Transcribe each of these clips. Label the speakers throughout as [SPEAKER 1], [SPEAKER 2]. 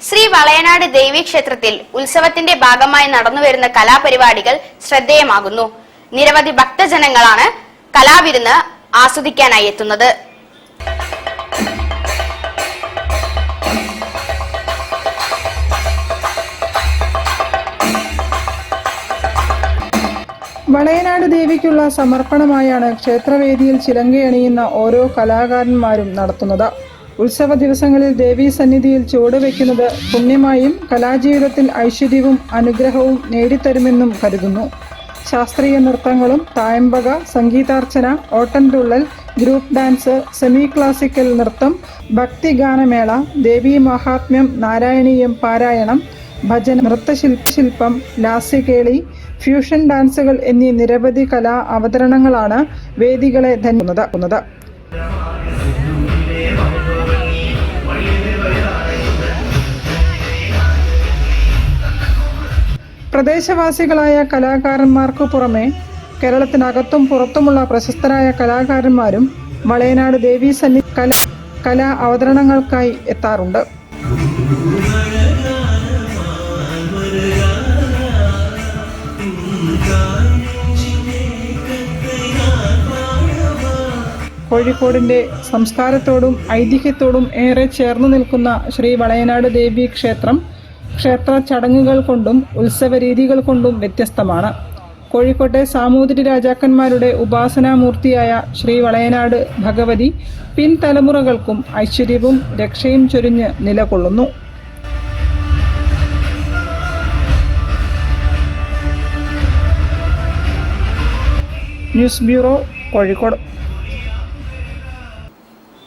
[SPEAKER 1] ശ്രീ വളയനാട് ദേവീക്ഷേത്രത്തിൽ ഉത്സവത്തിന്റെ ഭാഗമായി നടന്നുവരുന്ന കലാപരിപാടികൾ ശ്രദ്ധേയമാകുന്നു. നിരവധി ഭക്തജനങ്ങളാണ് കലാവിരുന്ന് ആസ്വദിക്കാനായി എത്തുന്നത്.
[SPEAKER 2] വളയനാട് ദേവിക്കുള്ള സമർപ്പണമായാണ് ക്ഷേത്രവേദിയിൽ ചിലങ്കയണിയുന്ന ഓരോ കലാകാരന്മാരും നടത്തുന്നത്. ഉത്സവ ദിവസങ്ങളിൽ ദേവീ സന്നിധിയിൽ ചുവടുവെക്കുന്നത് പുണ്യമായും കലാജീവിതത്തിൽ ഐശ്വര്യവും അനുഗ്രഹവും നേടിത്തരുമെന്നും കരുതുന്നു. ശാസ്ത്രീയ നൃത്തങ്ങളും തായമ്പക, സംഗീതാർച്ചന, ഓട്ടൻതുള്ളൽ, ഗ്രൂപ്പ് ഡാൻസ്, സെമി ക്ലാസിക്കൽ നൃത്തം, ഭക്തിഗാനമേള, ദേവീ മഹാത്മ്യം, നാരായണീയം പാരായണം, ഭജന, നൃത്തശില്പം, ലാസ്യകേളി, ഫ്യൂഷൻ ഡാൻസുകൾ എന്നീ നിരവധി കലാ അവതരണങ്ങളാണ് വേദികളെ ധന്യമാക്കുന്നത്. പ്രദേശവാസികളായ കലാകാരന്മാർക്കു പുറമെ കേരളത്തിനകത്തും പുറത്തുമുള്ള പ്രശസ്തരായ കലാകാരന്മാരും വളയനാട് ദേവീ സന്നിധി കലാ അവതരണങ്ങൾക്കായി എത്താറുണ്ട്. കോഴിക്കോടിന്റെ സംസ്കാരത്തോടും ഐതിഹ്യത്തോടും ഏറെ ചേർന്നു നിൽക്കുന്ന ശ്രീ വളയനാട് ദേവി ക്ഷേത്രം ക്ഷേത്ര ചടങ്ങുകൾ കൊണ്ടും ഉത്സവ രീതികൾ കൊണ്ടും വ്യത്യസ്തമാണ്. കോഴിക്കോട്ടെ സാമൂതിരി രാജാക്കന്മാരുടെ ഉപാസനാമൂർത്തിയായ ശ്രീ വളയനാട് ഭഗവതി പിൻതലമുറകൾക്കും ഐശ്വര്യവും രക്ഷയും ചൊരിഞ്ഞ് നിലകൊള്ളുന്നു. News bureau, Kozhikode.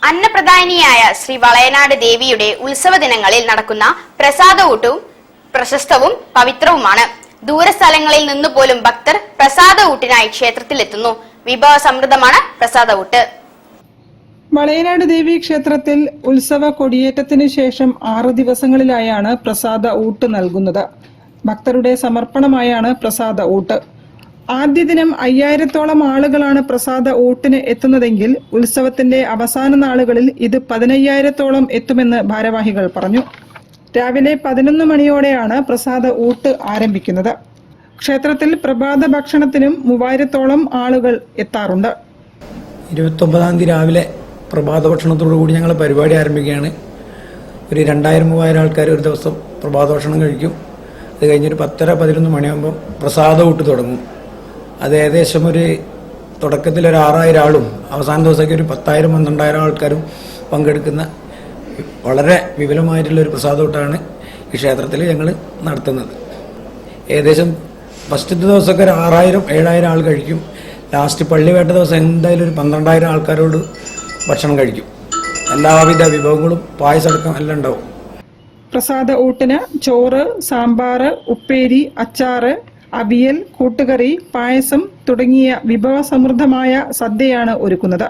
[SPEAKER 1] അന്നപ്രധാനിയായ ശ്രീ വളയനാട് ദേവിയുടെ ഉത്സവ ദിനങ്ങളിൽ നടക്കുന്ന പ്രസാദഊട്ടും പ്രശസ്തവും പവിത്രവുമാണ്. ദൂരസ്ഥലങ്ങളിൽ നിന്നുപോലും ഭക്തർ പ്രസാദഊട്ടിനായി ക്ഷേത്രത്തിലെത്തുന്നു. വിഭവ സമൃദ്ധമാണ് പ്രസാദഊട്ട്.
[SPEAKER 2] വളയനാട് ദേവി ക്ഷേത്രത്തിൽ ഉത്സവ കൊടിയേറ്റത്തിന് ശേഷം 6 ദിവസങ്ങളിലായാണ് പ്രസാദ ഊട്ട് നൽകുന്നത്. ഭക്തരുടെ സമർപ്പണമായാണ് പ്രസാദ ഊട്ട്. ആദ്യ ദിനം 5000-ഓളം ആളുകളാണ് പ്രസാദ ഊട്ടിന് എത്തുന്നതെങ്കിൽ ഉത്സവത്തിന്റെ അവസാന നാളുകളിൽ ഇത് 15000-ഓളം എത്തുമെന്ന് ഭാരവാഹികൾ പറഞ്ഞു. രാവിലെ 11 മണിയോടെയാണ് പ്രസാദ ഊട്ട് ആരംഭിക്കുന്നത്. ക്ഷേത്രത്തിൽ പ്രഭാത ഭക്ഷണത്തിനും 3000-ഓളം ആളുകൾ എത്താറുണ്ട്.
[SPEAKER 3] 29-ാം തീയതി രാവിലെ പ്രഭാത ഭക്ഷണത്തോടു കൂടി ഞങ്ങൾ പരിപാടി ആരംഭിക്കുകയാണ്. ഒരു 2000-3000 ആൾക്കാർ ഒരു ദിവസം പ്രഭാത ഭക്ഷണം കഴിക്കും. അത് കഴിഞ്ഞൊരു 10-11 മണിയാകുമ്പോൾ പ്രസാദ ഊട്ട് തുടങ്ങും. അത് ഏകദേശം ഒരു തുടക്കത്തിൽ ഒരു 6000 ആളും അവസാന ദിവസമൊക്കെ ഒരു 10,000-12,000 ആൾക്കാരും പങ്കെടുക്കുന്ന വളരെ വിപുലമായിട്ടുള്ളൊരു പ്രസാദൂട്ടാണ് ഈ ക്ഷേത്രത്തിൽ ഞങ്ങൾ നടത്തുന്നത്. ഏകദേശം ഫസ്റ്റത്തെ ദിവസമൊക്കെ ഒരു 6000-7000 ആൾ കഴിക്കും. ലാസ്റ്റ് പള്ളിവേട്ട ദിവസം എന്തായാലും ഒരു 12,000 ആൾക്കാരോട് ഭക്ഷണം കഴിക്കും. എല്ലാവിധ വിഭവങ്ങളും പായസടക്കം എല്ലാം ഉണ്ടാവും.
[SPEAKER 2] പ്രസാദ ഊട്ടിന് ചോറ്, സാമ്പാർ, ഉപ്പേരി, അച്ചാറ്, അവിയൽ, കൂട്ടുകറി, പായസം തുടങ്ങിയ വിഭവസമൃദ്ധമായ സദ്യയാണ് ഒരുക്കുന്നത്.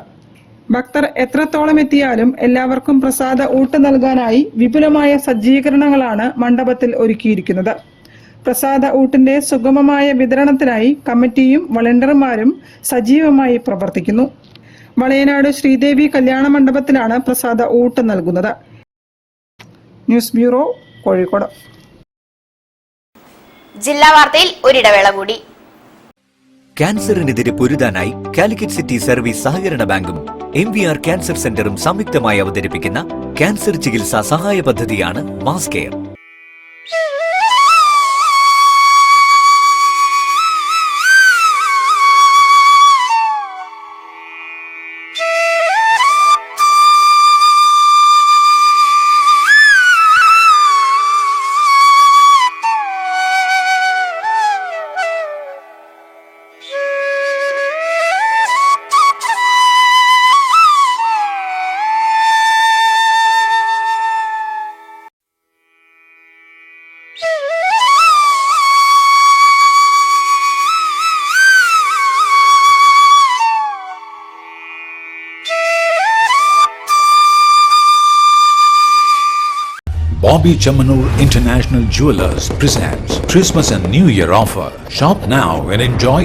[SPEAKER 2] ഭക്തർ എത്രത്തോളം എത്തിയാലും എല്ലാവർക്കും പ്രസാദ ഊട്ട് നൽകാനായി വിപുലമായ സജ്ജീകരണങ്ങളാണ് മണ്ഡപത്തിൽ ഒരുക്കിയിരിക്കുന്നത്. പ്രസാദ ഊട്ടിന്റെ സുഗമമായ വിതരണത്തിനായി കമ്മിറ്റിയും വളണ്ടിയർമാരും സജീവമായി പ്രവർത്തിക്കുന്നു. വളയനാട് ശ്രീദേവി കല്യാണ മണ്ഡപത്തിലാണ് പ്രസാദ ഊട്ട് നൽകുന്നത്. News bureau, Kozhikode.
[SPEAKER 1] ജില്ലാ വാർത്തയിൽ ഒരിടവേള കൂടി.
[SPEAKER 4] ക്യാൻസറിനെതിരെ പൊരുതാനായി കാലിക്കറ്റ് സിറ്റി സർവീസ് സഹകരണ ബാങ്കും MVR ക്യാൻസർ സെന്ററും സംയുക്തമായി അവതരിപ്പിക്കുന്ന ക്യാൻസർ ചികിത്സാ സഹായ പദ്ധതിയാണ് mass care.
[SPEAKER 5] Bobby Chamanur International Jewelers presents Christmas and New Year offer. Shop now and enjoy